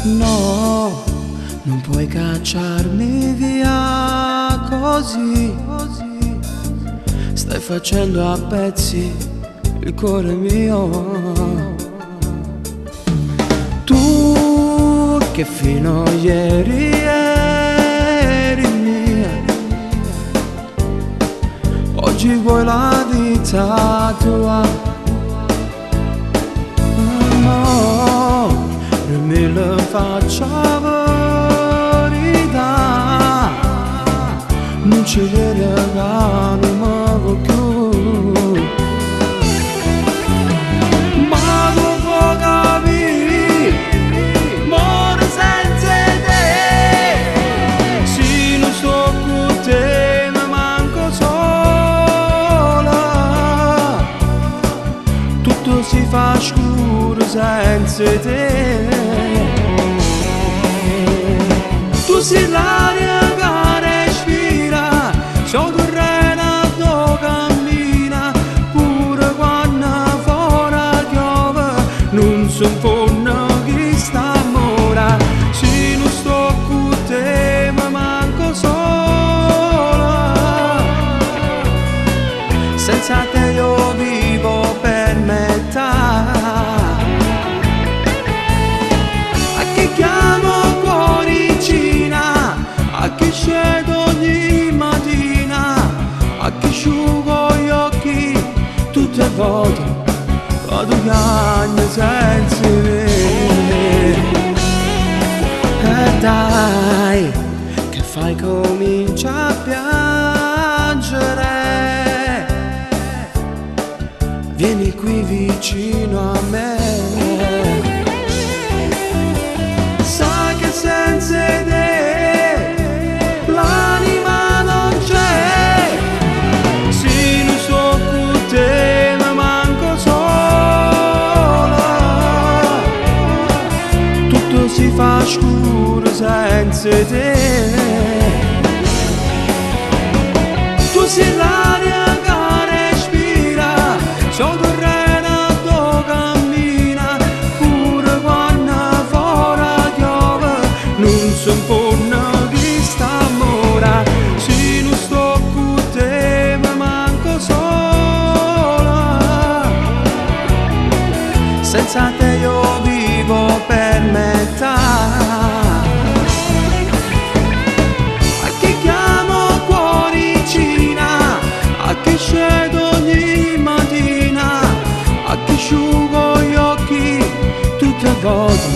No, non puoi cacciarmi via così. Stai facendo a pezzi il cuore mio. Tu che fino a ieri eri mia, oggi vuoi la vita tua. No, non me lo faccia verità, non ci vede che non muovo più. Ma tu puoi capire, muore senza te. Se non sto con te mi manco sola. Tutto si fa scuro senza te. Tu sei l'aria che respira, sono terreno che cammina, pure quando fuori piove non si fonda chi sta amore. Se non sto con te mi manco sola, senza te io vivo per metà. Che scedo ogni mattina, a che asciugo gli occhi tutte le volte quando piango senza me. E dai, che fai, comincia a piangere, vieni qui vicino a me. Sai che senza te si fa scuro senza te. Tu sei l'aria che respira, sono terreno che cammina, pure quando fuori piove non si fonda chi sta amore. Se non sto con te mi manco sola, senza te io vivo per metà. A che chiamo cuoricina, a che scedo ogni mattina, a che asciugo gli occhi tutte le volte